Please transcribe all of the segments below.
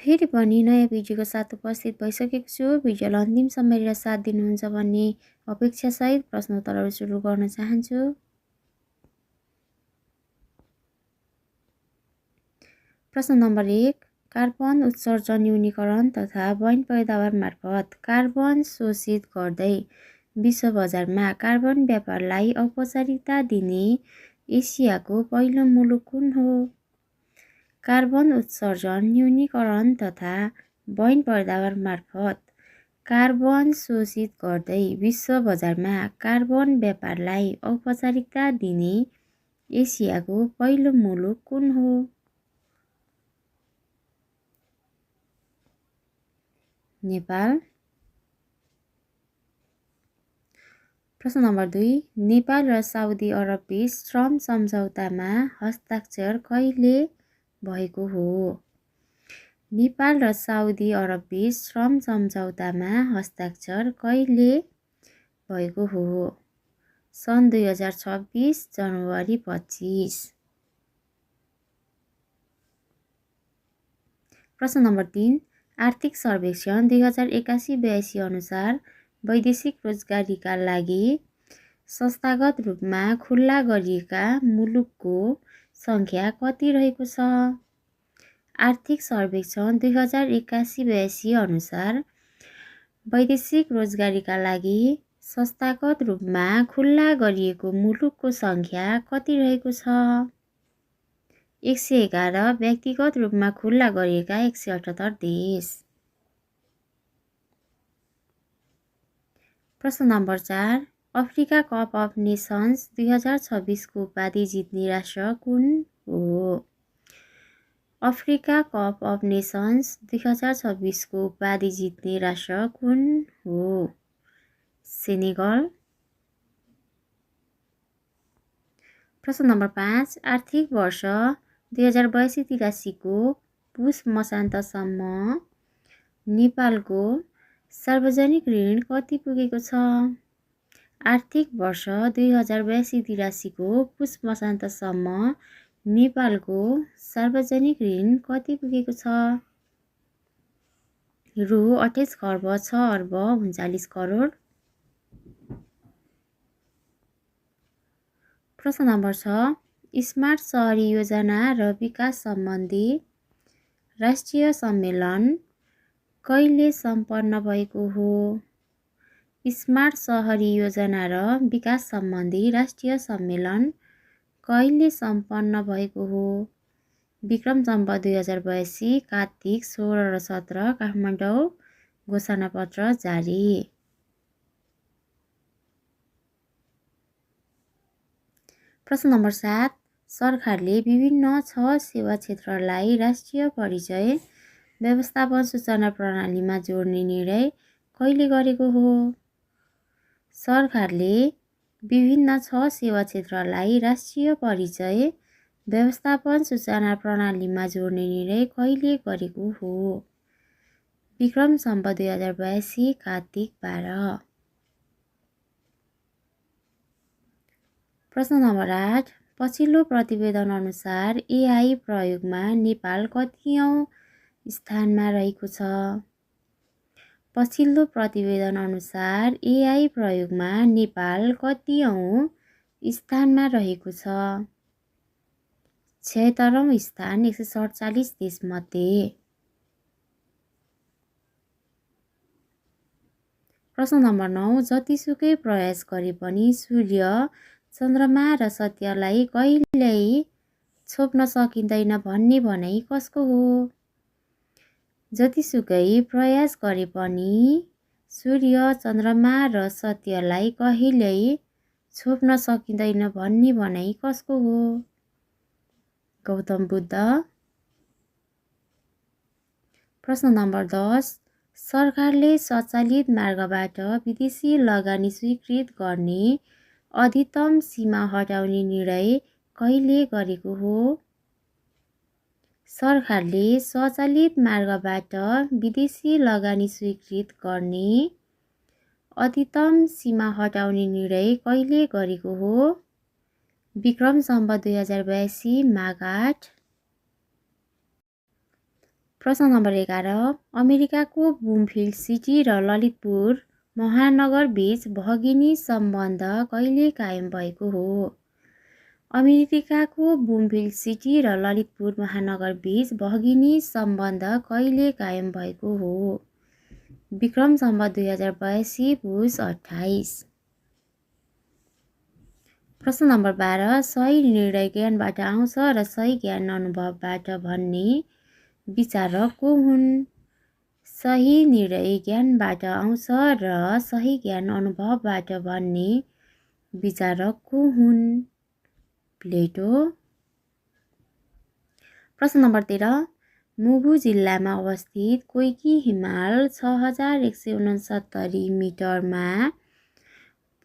फेरि पनि नयाँ भिडियोको साथ उपस्थित भइसकेको छु। भिडियोलाई अन्तिमसम्म हेरेर साथ दिनुहुन्छ भन्ने अपेक्षासहित प्रश्नोत्तरहरू सुरु गर्न चाहन्छु। प्रश्न नम्बर 1, कार्बन उत्सर्जन न्यूनीकरण तथा वन पैदावार मार्फत कार्बन शोषित गर्दै विश्व बजारमा कार्बन व्यापारलाई औपचारिकता दिने एसियाको पहिलो मुलुक कुन हो? कार्बन उत्सर्जन न्यूनीकरण तथा वन पैदावार मार्फत कार्बन शोषित गर्दै विश्व बजारमा कार्बन व्यापारलाई औपचारिकता दिने एसियाको पहिलो मुलुक कुन हो? नेपाल। प्रश्न नम्बर 2, नेपाल र साउदी अरब बीच श्रम सम्झौतामा हस्ताक्षर कहिले भएको हो? नेपाल र साउदी अरब बीच श्रम सम्झौतामा हस्ताक्षर कहिले भएको हो? सन् 2026 जनवरी 25। प्रश्न नम्बर 3, आर्थिक सर्वेक्षण 2081-82 अनुसार वैदेशिक रोजगारीका लागि संस्थागत रूपमा खुल्ला गरिएका मुलुकको सङ्ख्या कति रहेको छ? आर्थिक सर्वेक्षण 2081-82 अनुसार वैदेशिक रोजगारीका लागि संस्थागत रूपमा खुल्ला गरिएको मुलुकको सङ्ख्या कति रहेको छ? 111, व्यक्तिगत रूपमा खुल्ला गरिएका 178 देश। प्रश्न number 4, Africa cup of nations 2026 को उपाधि जित्ने राष्ट्र कुन हो? अफ्रिका कप अफ नेसन्स 2026 को उपाधि जित्ने राष्ट्र कुन हो? सेनेगल। प्रश्न नम्बर 5, आर्थिक वर्ष 2082-83 को पुस मसान्तसम्म नेपालको सार्वजनिक ऋण कति पुगेको छ? आर्थिक वर्ष 2082-83 को पुस मसान्तसम्म नेपालको सार्वजनिक ऋण कति पुगेको छ? रु 28 खर्ब 6 अर्ब 39 करोड। प्रश्न नम्बर 6, स्मार्ट सहरी योजना र विकास सम्बन्धी राष्ट्रिय सम्मेलन कहिले सम्पन्न भएको हो? स्मार्ट सहरी योजना र विकास सम्बन्धी राष्ट्रिय सम्मेलन कहिले सम्पन्न भएको हो? विक्रम सम्वत 2082 कार्तिक 16 र 17 काठमाडौँ घोषणापत्र जारी। प्रश्न नम्बर 7, सरकारले विभिन्न 6 सेवा क्षेत्रलाई राष्ट्रिय परिचय व्यवस्थापन सूचना प्रणालीमा जोड्ने निर्णय कहिले गरेको हो? सरकारले विभिन्न 6 सेवा क्षेत्रलाई राष्ट्रिय परिचय व्यवस्थापन सूचना प्रणालीमा जोड्ने निर्णय कहिले गरेको हो? विक्रम सम्वत 2082 कार्तिक 12। प्रश्न नम्बर 8, पछिल्लो प्रतिवेदन अनुसार एआई प्रयोगमा नेपाल कतिऔं स्थानमा रहेको छ? पछिल्लो प्रतिवेदन अनुसार एआई प्रयोगमा नेपाल कतिऔं स्थानमा रहेको छ? 76औं स्थान 147 देशमध्ये। प्रश्न नम्बर 9, जतिसुकै प्रयास गरे पनि सूर्य, चन्द्रमा र सत्यलाई कहिल्यै छोप्न सकिँदैन भन्ने भनाइ कसको हो? जतिसुकै प्रयास गरे पनि सूर्य, चन्द्रमा र सत्यलाई कहिल्यै छोप्न सकिँदैन भन्ने भनाइ कसको हो? गौतम बुद्ध। प्रश्न नम्बर 10, सरकारले स्वचालित मार्गबाट विदेशी लगानी स्वीकृत गर्ने अधिकतम सीमा हटाउने निर्णय कहिले गरेको हो? सरकारले स्वचालित मार्गबाट विदेशी लगानी स्वीकृत गर्ने अधिकतम सीमा हटाउने निर्णय कहिले गरेको हो? विक्रम सम्वत 2082 माघ 8। प्रश्न नम्बर 11 अमेरिकाको ब्लुमफिल्ड सिटी र ललितपुर महानगर बीच भगिनी सम्बन्ध कहिले कायम भएको हो? अमेरिकाको ब्लुमफिल्ड सिटी र ललितपुर महानगर बीच भगिनी सम्बन्ध कहिले कायम भएको हो? विक्रम सम्वत 2082 पुस 28। प्रश्न नम्बर 12 सही निर्णय ज्ञानबाट आउँछ र सही ज्ञान अनुभवबाट भन्ने विचारक को हुन्? सही निर्णय ज्ञानबाट आउँछ र सही ज्ञान अनुभवबाट भन्ने विचारक को हुन्? प्लेटो। प्रश्न नम्बर 13 मुगु जिल्लामा अवस्थित कोइकी हिमाल 6169 मिटरमा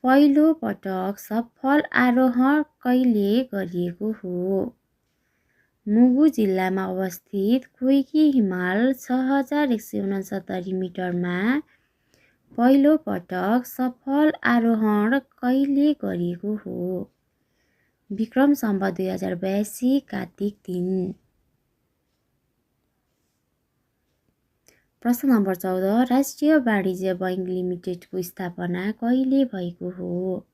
पहिलो पटक सफल आरोहण कहिले गरिएको हो? मुगु जिल्लामा अवस्थित कोइकी हिमाल 6169 मिटरमा पहिलो पटक सफल आरोहण कहिले गरिएको हो? विक्रम सम्वत 2082 कार्तिक 3। प्रश्न नम्बर 14 राष्ट्रिय वाणिज्य बैङ्क लिमिटेडको स्थापना कहिले भएको हो?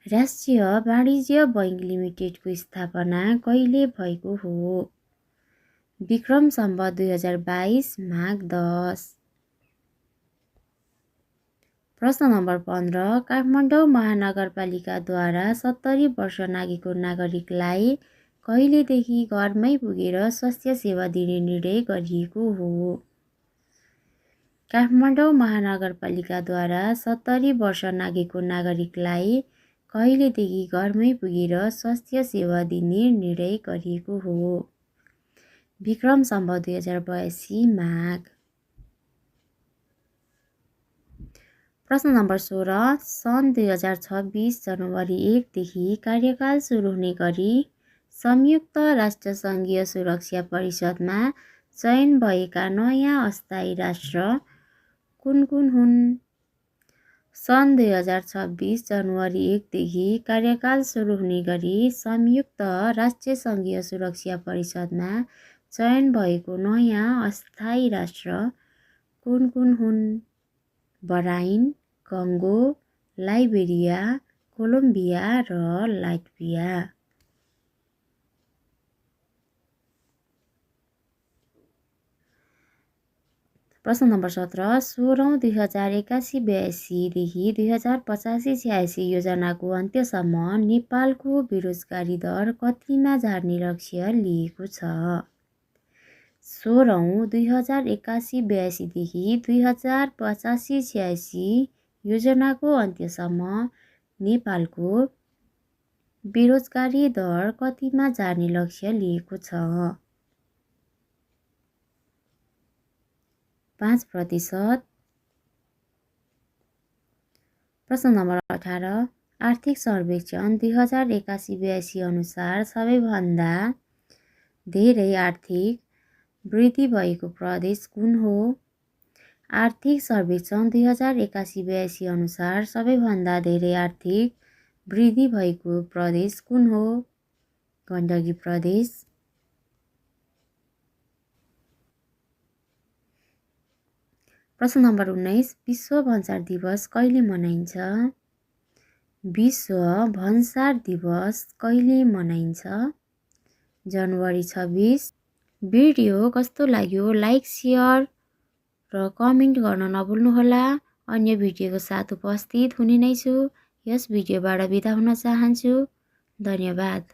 राष्ट्रिय वाणिज्य बैङ्क लिमिटेडको स्थापना कहिले भएको हो? विक्रम सम्वत 2022 माघ 10। प्रश्न नम्बर 15 काठमाडौँ महानगरपालिकाद्वारा 70 वर्ष नाघेको नागरिकलाई कहिलेदेखि घरमै पुगेर स्वास्थ्य सेवा दिने निर्णय गरिएको हो? काठमाडौँ महानगरपालिकाद्वारा 70 वर्ष नाघेको नागरिकलाई कहिलेदेखि घरमै पुगेर स्वास्थ्य सेवा दिने निर्णय गरिएको हो? विक्रम सम्वत 2082 माघ। प्रश्न नम्बर 16 सन् 2026 जनवरी 1 देखि कार्यकाल सुरु हुने गरी संयुक्त राष्ट्रसङ्घीय सुरक्षा परिषदमा चयन भएका नयाँ अस्थायी राष्ट्र कुन कुन हुन्? सन् 2026 जनवरी 1 देखि कार्यकाल सुरु हुने गरी संयुक्त राष्ट्रसङ्घीय सुरक्षा परिषदमा चयन भएको नयाँ अस्थायी राष्ट्र कुन कुन हुन्? बहराइन, कङ्गो, लाइबेरिया, कोलम्बिया र लाटभिया। प्रश्न नम्बर 17 16 2081-82 देखि 2085-86 योजनाको अन्त्यसम्म नेपालको बेरोजगारी दर कतिमा झर्ने लक्ष्य लिएको छ? 16 2081-82 देखि 2085-86 योजनाको अन्त्यसम्म नेपालको बेरोजगारी दर कतिमा झर्ने लक्ष्य लिएको छ? 5%। प्रश्न नम्बर 18 आर्थिक सर्वेक्षण 2081-82 अनुसार सबैभन्दा धेरै आर्थिक वृद्धि भएको प्रदेश कुन हो? आर्थिक सर्वेक्षण 2081-82 अनुसार सबैभन्दा धेरै आर्थिक वृद्धि भएको प्रदेश कुन हो? गण्डकी प्रदेश। प्रश्न नम्बर 19 विश्व भन्सार दिवस कहिले मनाइन्छ? विश्व भन्सार दिवस कहिले मनाइन्छ? जनवरी 26। भिडियो कस्तो लाग्यो लाइक सेयर र कमेन्ट गर्न नभुल्नुहोला। अन्य भिडियोको साथ उपस्थित हुने नै छु। यस भिडियोबाट बिदा हुन चाहन्छु। धन्यवाद।